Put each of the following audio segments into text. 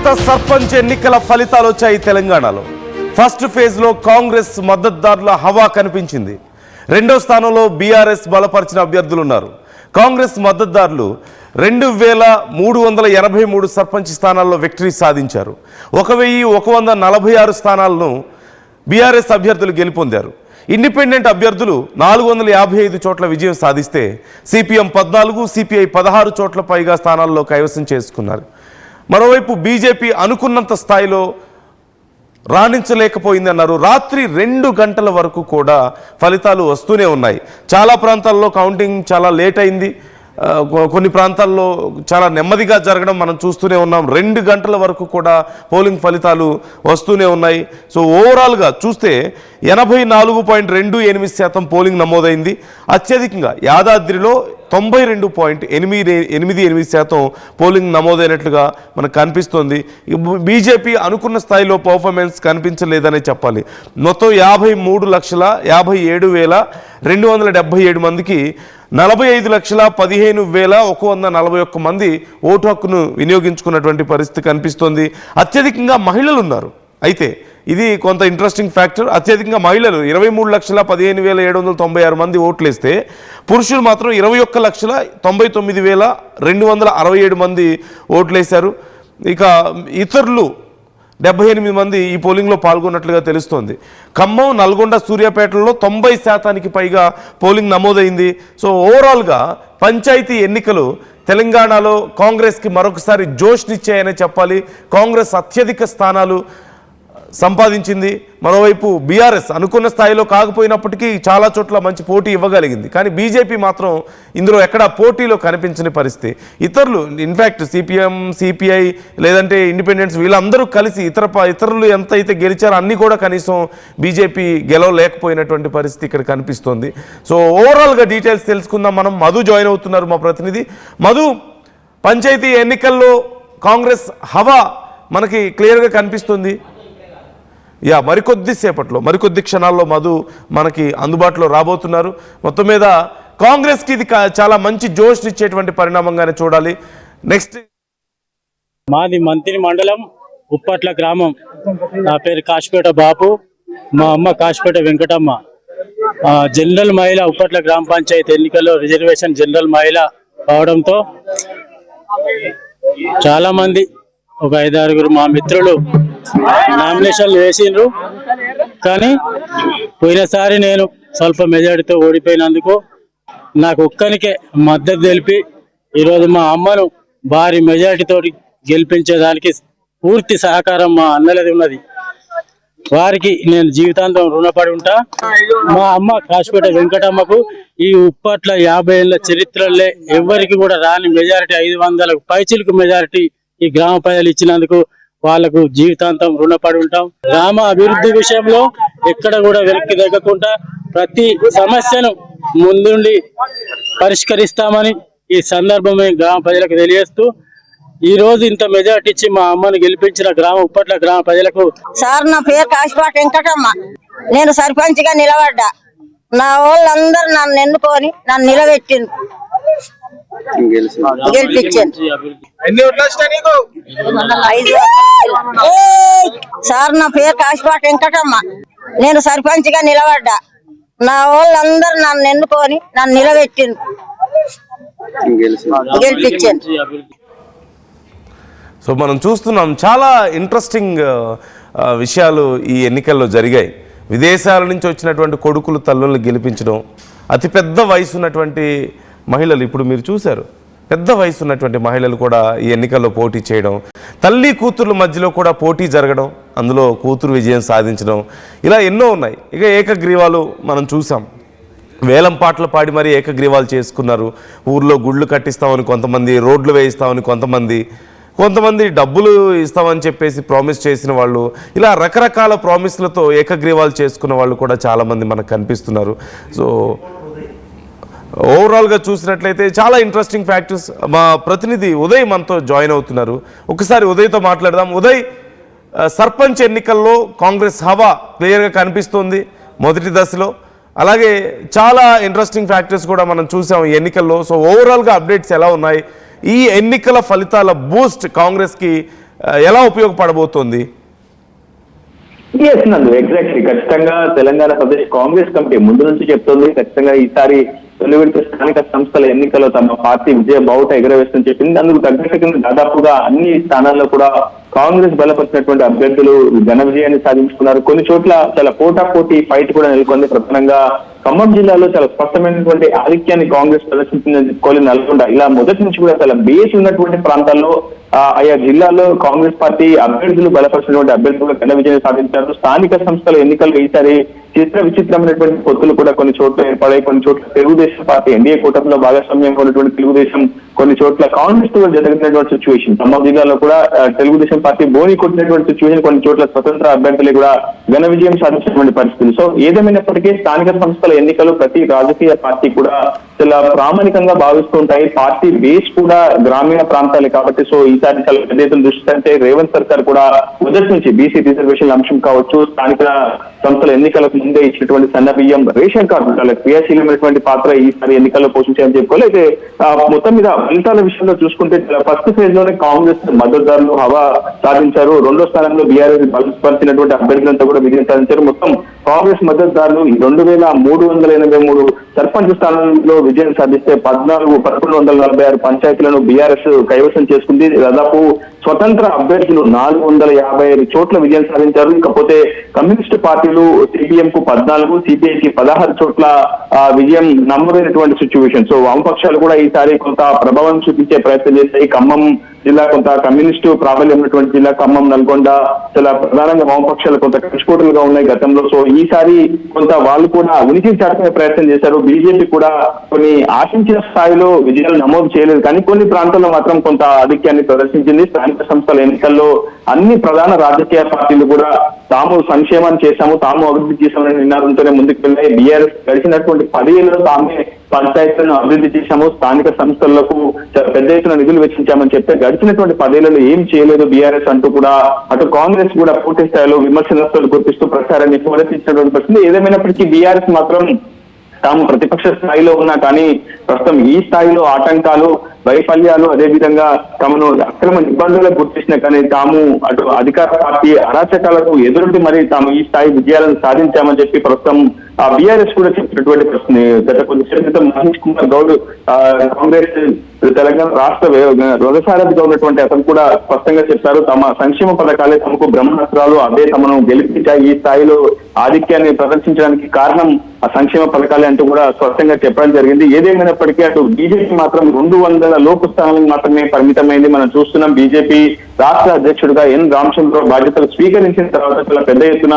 కొత్త సర్పంచ్ ఎన్నికల ఫలితాలు వచ్చాయి తెలంగాణలో. ఫస్ట్ ఫేజ్లో కాంగ్రెస్ మద్దతుదారుల హవా కనిపించింది. రెండో స్థానంలో బీఆర్ఎస్ బలపరిచిన అభ్యర్థులు ఉన్నారు. కాంగ్రెస్ మద్దతుదారులు 2383 సర్పంచ్ స్థానాల్లో విక్టరీ సాధించారు. 1146 స్థానాలను బీఆర్ఎస్ అభ్యర్థులు గెలుపొందారు. ఇండిపెండెంట్ అభ్యర్థులు 455 చోట్ల విజయం సాధిస్తే సిపిఎం 14, సిపిఐ 16 చోట్ల పైగా స్థానాల్లో కైవసం చేసుకున్నారు. మరోవైపు బీజేపీ అనుకున్నంత స్థాయిలో రాణించలేకపోయిందన్నారు. రాత్రి 2 గంటల వరకు కూడా ఫలితాలు వస్తూనే ఉన్నాయి. చాలా ప్రాంతాల్లో కౌంటింగ్ చాలా లేట్ అయింది. కొన్ని ప్రాంతాల్లో చాలా నెమ్మదిగా జరగడం మనం చూస్తూనే ఉన్నాం. 2 గంటల వరకు కూడా పోలింగ్ ఫలితాలు వస్తూనే ఉన్నాయి. సో ఓవరాల్గా చూస్తే 84.28% పోలింగ్ నమోదైంది. అత్యధికంగా యాదాద్రిలో 92.88% పోలింగ్ నమోదైనట్లుగా మనకు కనిపిస్తోంది. బీజేపీ అనుకున్న స్థాయిలో పర్ఫార్మెన్స్ కనిపించలేదనే చెప్పాలి. మొత్తం 53,57,277 మందికి 45,15,141 మంది ఓటు హక్కును వినియోగించుకున్నటువంటి పరిస్థితి కనిపిస్తోంది. అత్యధికంగా మహిళలు ఉన్నారు. అయితే ఇది కొంత ఇంట్రెస్టింగ్ ఫ్యాక్టర్. అత్యధికంగా మహిళలు 23,15,796 మంది ఓట్లేస్తే పురుషులు మాత్రం 21,99,267 మంది ఓట్లేశారు. ఇక ఇతరులు 78 మంది ఈ పోలింగ్లో పాల్గొన్నట్లుగా తెలుస్తోంది. ఖమ్మం, నల్గొండ, సూర్యాపేటలో 90% పైగా పోలింగ్ నమోదైంది. సో ఓవరాల్గా పంచాయతీ ఎన్నికలు తెలంగాణలో కాంగ్రెస్కి మరొకసారి జోష్నిచ్చాయనే చెప్పాలి. కాంగ్రెస్ అత్యధిక స్థానాలు సంపాదించింది. మరోవైపు బీఆర్ఎస్ అనుకున్న స్థాయిలో కాకపోయినప్పటికీ చాలా చోట్ల మంచి పోటీ ఇవ్వగలిగింది. కానీ బీజేపీ మాత్రం ఇందులో ఎక్కడా పోటీలో కనిపించని పరిస్థితి. ఇతరులు ఇన్ఫ్యాక్ట్ సిపిఎం, సిపిఐ లేదంటే ఇండిపెండెన్స్ వీళ్ళందరూ కలిసి ఇతరులు ఎంత అయితే గెలిచారో అన్నీ కూడా కనీసం బీజేపీ గెలవలేకపోయినటువంటి పరిస్థితి ఇక్కడ కనిపిస్తోంది. సో ఓవరాల్గా డీటెయిల్స్ తెలుసుకుందాం మనం. మధు జాయిన్ అవుతున్నారు మా ప్రతినిధి. మధు, పంచాయతీ ఎన్నికల్లో కాంగ్రెస్ హవా మనకి క్లియర్గా కనిపిస్తుంది. మరికొద్ది క్షణాల్లో మధు మనకి అందుబాటులో రాబోతున్నారు. మొత్తం మీద కాంగ్రెస్కి ఇది చాలా మంచి జోష్ ఇచ్చేటువంటి పరిణామంగానే చూడాలి. నెక్స్ట్, మాది మంత్రి మండలం ఉప్పట్ల గ్రామం. నా పేరు కాశిపేట బాపు, మా అమ్మ కాశిపేట వెంకటమ్మ. జనరల్ మహిళ ఉప్పట్ల గ్రామ పంచాయతీ ఎన్నికల్లో రిజర్వేషన్ జనరల్ మహిళ అవడంతో చాలా మంది ఒక 5-6 మా మిత్రులు నామినేషన్లు వేసిండ్రు. కానీ పోయినసారి నేను స్వల్ప మెజారిటీతో ఓడిపోయినందుకు నాకు ఒక్కనికే మద్దతు తెలిపి ఈరోజు మా అమ్మను భారీ మెజారిటీతో గెలిపించేదానికి పూర్తి సహకారం మా అన్నలది ఉన్నది. వారికి నేను జీవితాంతం రుణపడి ఉంటా. మా అమ్మ కాశిపేట వెంకటమ్మకు ఈ ఉప్పట్ల 50 ఏళ్ల చరిత్రలే ఎవరికి కూడా రాని మెజారిటీ 500 పైచిలకు మెజారిటీ ఈ గ్రామ ప్రజలు ఇచ్చినందుకు వాళ్లకు జీవితాంతం రుణపడి ఉంటాం. గ్రామ అభివృద్ధి విషయంలో ఎక్కడ కూడా వెనక్కి తగ్గకుండా ప్రతి సమస్యను ముందుండి పరిష్కరిస్తామని ఈ సందర్భమే గ్రామ ప్రజలకు తెలియజేస్తూ ఈ రోజు ఇంత మెజార్టీ ఇచ్చి మా అమ్మను గెలిపించిన ఉప్పట్ల గ్రామ ప్రజలకు. సార్, నా పేరు కాశిపేట వెంకటమ్మ. నేను సర్పంచ్ గా నిలబడ్డా. నా వాళ్ళందరూ నన్ను ఎన్నుకొని నన్ను నిలబెట్టింది, గెలిపించాను. సార్, నా పేరు కాశిపేట వెంకటమ్మ. నేను సర్పంచ్ గా నిలబడ్డా. నా వాళ్ళందరూ నన్ను ఎన్నుకొని నన్ను నిలబెట్టింది, గెలిపించాను. సో మనం చూస్తున్నాం చాలా ఇంట్రెస్టింగ్ విషయాలు ఈ ఎన్నికల్లో జరిగాయి. విదేశాల నుంచి వచ్చినటువంటి కొడుకులు తల్లులను గెలిపించడం, అతిపెద్ద వయసు ఉన్నటువంటి మహిళలు ఇప్పుడు మీరు చూశారు, పెద్ద వయసు ఉన్నటువంటి మహిళలు కూడా ఈ ఎన్నికల్లో పోటీ చేయడం, తల్లి కూతుర్ల మధ్యలో కూడా పోటీ జరగడం, అందులో కూతురు విజయం సాధించడం, ఇలా ఎన్నో ఉన్నాయి. ఇక ఏకగ్రీవాలు మనం చూసాం. వేలం పాటలు పాడి మరీ ఏకగ్రీవాలు చేసుకున్నారు. ఊర్లో గుళ్ళు కట్టిస్తామని కొంతమంది, రోడ్లు వేయిస్తామని కొంతమంది డబ్బులు ఇస్తామని చెప్పేసి ప్రామిస్ చేసిన వాళ్ళు, ఇలా రకరకాల ప్రామిస్లతో ఏకగ్రీవాలు చేసుకున్న వాళ్ళు కూడా చాలామంది మనకు కనిపిస్తున్నారు. సో ఓవరాల్గా చూసినట్లయితే చాలా ఇంట్రెస్టింగ్ ఫ్యాక్టర్స్. మా ప్రతినిధి ఉదయ్ మనతో జాయిన్ అవుతున్నారు. ఒకసారి ఉదయ్తో మాట్లాడదాం. ఉదయ్, సర్పంచ్ ఎన్నికల్లో కాంగ్రెస్ హవా క్లియర్గా కనిపిస్తుంది మొదటి దశలో. అలాగే చాలా ఇంట్రెస్టింగ్ ఫ్యాక్టర్స్ కూడా మనం చూసాం ఈ ఎన్నికల్లో. సో ఓవరాల్గా అప్డేట్స్ ఎలా ఉన్నాయి? ఈ ఎన్నికల ఫలితాల బూస్ట్ కాంగ్రెస్కి ఎలా ఉపయోగపడబోతోంది? నందు ఎగ్జాక్ట్లీ ఖచ్చితంగా తెలంగాణ ప్రదేశ్ కాంగ్రెస్ కమిటీ ముందు నుంచి చెప్తుంది ఖచ్చితంగా ఈసారి తొలి విడత స్థానిక సంస్థల ఎన్నికల్లో తమ పార్టీ విజయ బావుట ఎగరవేస్తుందని చెప్పింది. అందుకు తగ్గట్టుగా దాదాపుగా అన్ని స్థానాల్లో కూడా కాంగ్రెస్ బలపరిచినటువంటి అభ్యర్థులు ఘన విజయాన్ని సాధించుకున్నారు. కొన్ని చోట్ల చాలా పోటాపోటీ ఫైట్ కూడా నెలకొంది. ప్రధానంగా ఖమ్మం జిల్లాలో చాలా స్పష్టమైనటువంటి ఆధిక్యాన్ని కాంగ్రెస్ ప్రదర్శించిందని చెప్పుకోవాలి. నల్గొండ ఇలా మొదటి నుంచి కూడా చాలా బేస్ ఉన్నటువంటి ప్రాంతాల్లో ఆయా జిల్లాల్లో కాంగ్రెస్ పార్టీ అభ్యర్థులు బలపరిచినటువంటి అభ్యర్థులు ఘన విజయం సాధించారు. స్థానిక సంస్థల ఎన్నికల్లో ఈసారి విచిత్రమైనటువంటి పొత్తులు కూడా కొన్ని చోట్ల ఏర్పడాయి. కొన్ని చోట్ల తెలుగుదేశం పార్టీ ఎన్డీఏ కూటమిలో భాగస్వామ్యంగా ఉన్నటువంటి తెలుగుదేశం, కొన్ని చోట్ల కాంగ్రెస్ తో జరిగినటువంటి సిచ్యువేషన్. ఖమ్మం జిల్లాలో కూడా తెలుగుదేశం పార్టీ బోని కొట్టినటువంటి సిచ్యువేషన్, కొన్ని చోట్ల స్వతంత్ర అభ్యర్థులు కూడా ఘన విజయం సాధించినటువంటి పరిస్థితులు. సో ఏదేమైనప్పటికీ స్థానిక సంస్థల ఎన్నికలు ప్రతి రాజకీయ పార్టీ కూడా చాలా ప్రామాణికంగా భావిస్తూ ఉంటాయి. పార్టీ బేస్ కూడా గ్రామీణ ప్రాంతాలే కాబట్టి సో ఈసారి చాలా పెద్ద ఎత్తున దృష్టి అంటే రేవంత్ సర్కార్ కూడా మొదటి నుంచి బీసీ రిజర్వేషన్ అంశం కావచ్చు, స్థానిక సంస్థల ఎన్నికలకు ముందే ఇచ్చినటువంటి సన్న బియ్యం, రేషన్ కార్డు చాలా క్రియాశీలమైనటువంటి పాత్ర ఈసారి ఎన్నికల్లో పోషించాయని చెప్పుకోవాలి. అయితే మొత్తం మీద ఫలితాల విషయంలో చూసుకుంటే ఫస్ట్ ఫేజ్ లోనే కాంగ్రెస్ మద్దతుదారులు హవా సాధించారు. రెండో స్థానంలో బీఆర్ఎస్ బలపరిచినటువంటి అభ్యర్థులంతా కూడా విజయం సాధించారు. మొత్తం కాంగ్రెస్ మద్దతుదారులు 2383 సర్పంచ్ స్థానంలో విజయం సాధిస్తే 1146 పంచాయతీలను బీఆర్ఎస్ కైవసం చేసుకుంది. దాదాపు స్వతంత్ర అభ్యర్థులు 455 చోట్ల విజయం సాధించారు. ఇకపోతే కమ్యూనిస్టు పార్టీలు సిపిఎం కు 14, సిపిఐకి 16 చోట్ల విజయం నమోదైనటువంటి సిచ్యువేషన్. సో వామపక్షాలు కూడా ఈసారి కొంత ప్రభావం చూపించే ప్రయత్నం చేస్తాయి. ఖమ్మం జిల్లా కొంత కమ్యూనిస్టు ప్రాబల్యం ఉన్నటువంటి జిల్లా ఖమ్మం, నల్గొండ చాలా ప్రధానంగా వామపక్షాలు కొంత కృషికోటలుగా ఉన్నాయి గతంలో. సో ఈసారి కొంత వాళ్ళు కూడా ఉనికిని చాటుకునే ప్రయత్నం చేశారు. బీజేపీ కూడా కొన్ని ఆశించిన స్థాయిలో విజయాలు నమోదు చేయలేదు, కానీ కొన్ని ప్రాంతాల్లో మాత్రం కొంత ఆధిక్యాన్ని ప్రదర్శించింది. స్థానిక సంస్థల ఎన్నికల్లో అన్ని ప్రధాన రాజకీయ పార్టీలు కూడా తాము సంక్షేమాన్ని చేశాము, తాము అభివృద్ధి చేశామని నినాదంతోనే ముందుకు వెళ్ళాయి. బీఆర్ఎస్ గడిచినటువంటి 10 ఏళ్లలో తామే పంచాయతీలను అభివృద్ధి చేశాము, స్థానిక సంస్థలకు పెద్ద ఎత్తున నిధులు వెచ్చించామని చెప్తే గడిచినటువంటి 10 ఏళ్లలో ఏం చేయలేదు బీఆర్ఎస్ అంటూ కూడా అటు కాంగ్రెస్ కూడా పూర్తి స్థాయిలో విమర్శనలు గుర్తిస్తూ ప్రచారాన్ని పునరుద్ధరించినటువంటి పరిస్థితి. ఏదేమైనప్పటికీ బీఆర్ఎస్ మాత్రం తాము ప్రతిపక్ష స్థాయిలో ఉన్నా కానీ ప్రస్తుతం ఈ స్థాయిలో ఆటంకాలు, వైఫల్యాలు, అదేవిధంగా తమను అక్రమ నిబంధనలకు గుర్తించిన కానీ తాము అటు అధికార పార్టీ అరాచకాలకు ఎదురుండి మరి తాము ఈ స్థాయి విజయాలను సాధించామని చెప్పి ప్రస్తుతం బీఆర్ఎస్ కూడా చెప్పినటువంటి ప్రశ్న. గత కొద్దిసేపు క్రితం మహేష్ కుమార్ గౌడ్ కాంగ్రెస్ తెలంగాణ రాష్ట్ర వ్యవసాయగా ఉన్నటువంటి అతను కూడా స్పష్టంగా చెప్పారు, తమ సంక్షేమ పథకాలే తమకు బ్రహ్మాస్త్రాలు, అదే తమను గెలిపించాయి, ఈ స్థాయిలో ఆధిక్యాన్ని ప్రదర్శించడానికి కారణం ఆ సంక్షేమ పథకాలే అంటూ కూడా స్పష్టంగా చెప్పడం జరిగింది. ఏదేమైనప్పటికీ అటు బీజేపీ మాత్రం 200 లోపు స్థానాలకు మాత్రమే పరిమితమైంది. మనం చూస్తున్నాం బీజేపీ రాష్ట్ర అధ్యక్షుడిగా ఎన్ రామచంద్రరావు బాధ్యతలు స్వీకరించిన తర్వాత చాలా పెద్ద ఎత్తున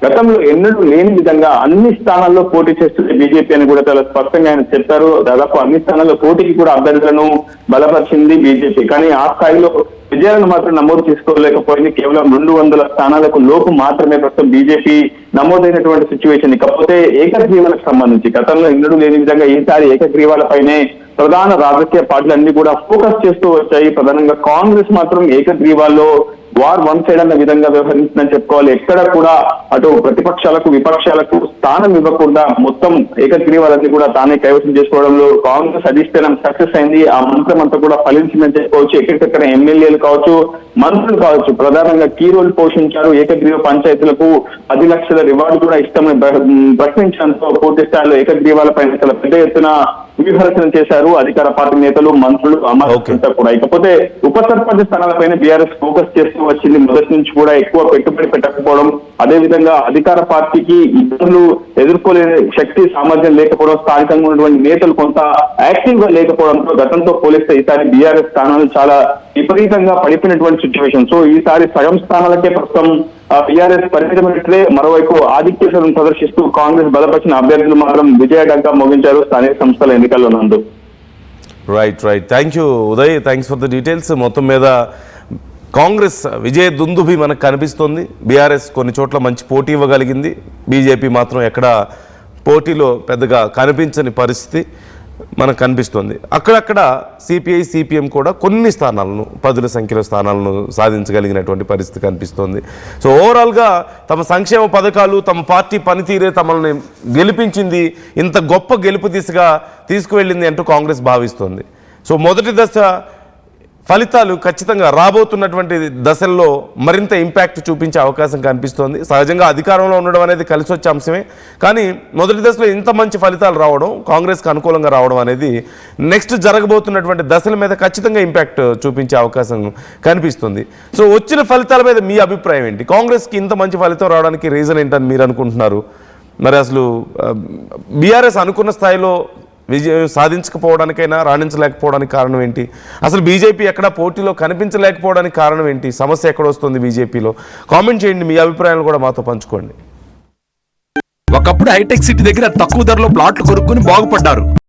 గతంలో ఎన్నడూ లేని విధంగా అన్ని స్థానాల్లో పోటీ చేస్తుంది బీజేపీ అని కూడా చాలా స్పష్టంగా ఆయన చెప్పారు. దాదాపు అన్ని స్థానాల్లో పోటీకి కూడా అభ్యర్థులను బలపరిచింది బీజేపీ, కానీ ఆ స్థాయిలో విజయాలను మాత్రం నమోదు చేసుకోలేకపోయింది. కేవలం 200 స్థానాలకు లోపు మాత్రమే ప్రస్తుతం బీజేపీ నమోదైనటువంటి సిచ్యువేషన్. ఇకపోతే ఏకగ్రీవాలకు సంబంధించి గతంలో ఎన్నడూ లేని విధంగా ఈసారి ఏకగ్రీవాలపైనే ప్రధాన రాజకీయ పార్టీలన్నీ కూడా ఫోకస్ చేస్తూ వచ్చాయి. ప్రధానంగా కాంగ్రెస్ మాత్రం ఏకగ్రీవాల్లో వార్ వన్ సైడ్ అన్న విధంగా వ్యవహరించిందని చెప్పుకోవాలి. ఎక్కడ కూడా అటు ప్రతిపక్షాలకు విపక్షాలకు స్థానం ఇవ్వకుండా మొత్తం ఏకగ్రీవాలన్నీ కూడా తానే కైవసం చేసుకోవడంలో కాంగ్రెస్ అధిష్టానం సక్సెస్ అయింది. ఆ మంత్రం అంతా కూడా ఫలించిందని చెప్పుకోవచ్చు. ఎక్కడికక్కడ ఎమ్మెల్యేలు కావచ్చు, మంత్రులు కావచ్చు, ప్రధానంగా కీ రోల్ పోషించారు. ఏకగ్రీవ పంచాయతీలకు 10 లక్షల రివార్డు కూడా ఇస్తామని ప్రకటించడంతో పూర్తి స్థాయిలో ఏకగ్రీవాలపైన చాలా పెద్ద ఎత్తున వ్యూహరచన చేశారు అధికార పార్టీ నేతలు, మంత్రులు, అమర్చంతా కూడా. ఇకపోతే ఉప సర్పంచ్ స్థానాలపైన బీఆర్ఎస్ ఫోకస్ చేస్తూ వచ్చింది. మొదటి నుంచి కూడా ఎక్కువ పెట్టుబడి పెట్టకపోవడం, అదేవిధంగా అధికార పార్టీకి ఇబ్బందులు ఎదుర్కోలేని శక్తి సామర్థ్యం లేకపోవడం, స్థానికంగా ఉన్నటువంటి నేతలు కొంత యాక్టివ్ గా లేకపోవడంతో గతంతో పోలిస్తే ఈసారి బీఆర్ఎస్ స్థానాలు చాలా విపరీతంగా పడిపోయినటువంటి సిచ్యువేషన్. సో ఈసారి సగం స్థానాలకే ప్రస్తుతం బీఆర్ఎస్ పరిమితమైనట్లే, మరోవైపు ఆధిక్యతను ప్రదర్శిస్తూ కాంగ్రెస్ బలపరిచిన అభ్యర్థులు మాత్రం విజయడంగా మోగించారు స్థానిక సంస్థల ఎన్నికల్లో. నందు right. Thank you Uday, thanks for the details. మొత్తం మీద కాంగ్రెస్ విజయ దుందుభి మనకు కనిపిస్తుంది. బీఆర్ఎస్ కొన్ని చోట్ల మంచి పోటీ ఇవ్వగలిగింది, బీజేపీ మాత్రం ఎక్కడ పోటీలో పెద్దగా కనిపించని పరిస్థితి మనకు కనిపిస్తుంది. అక్కడక్కడ సిపిఐ సిపిఎం కూడా కొన్ని స్థానాలను 10 సంఖ్యలో స్థానాలను సాధించగలిగినటువంటి పరిస్థితి కనిపిస్తుంది. సో ఓవరాల్గా తమ సంక్షేమ పథకాలు, తమ పార్టీ పనితీరే తమల్ని గెలిపించింది, ఇంత గొప్ప గెలుపు దిశగా తీసుకువెళ్ళింది అంటూ కాంగ్రెస్ భావిస్తుంది. సో మొదటి దశ ఫలితాలు ఖచ్చితంగా రాబోతున్నటువంటి దశల్లో మరింత ఇంపాక్ట్ చూపించే అవకాశం కనిపిస్తోంది. సహజంగా అధికారంలో ఉండడం అనేది కలిసి వచ్చే అంశమే, కానీ మొదటి దశలో ఇంత మంచి ఫలితాలు రావడం, కాంగ్రెస్కి అనుకూలంగా రావడం అనేది నెక్స్ట్ జరగబోతున్నటువంటి దశల మీద ఖచ్చితంగా ఇంపాక్ట్ చూపించే అవకాశం కనిపిస్తుంది. సో వచ్చిన ఫలితాల మీద మీ అభిప్రాయం ఏంటి? కాంగ్రెస్కి ఇంత మంచి ఫలితం రావడానికి రీజన్ ఏంటని మీరు అనుకుంటున్నారు? మరి అసలు బీఆర్ఎస్ అనుకున్న స్థాయిలో విజయం సాధించకపోవడానికైనా రాణించలేకపోవడానికి కారణం ఏంటి? అసలు బీజేపీ ఎక్కడా పోటీలో కనిపించలేకపోవడానికి కారణం ఏంటి? సమస్య ఎక్కడ వస్తుంది బీజేపీలో? కామెంట్ చేయండి, మీ అభిప్రాయాలు కూడా మాతో పంచుకోండి. ఒకప్పుడు హైటెక్ సిటీ దగ్గర తక్కువ ధరలో ప్లాట్లు కొనుక్కుని బాగుపడ్డారు.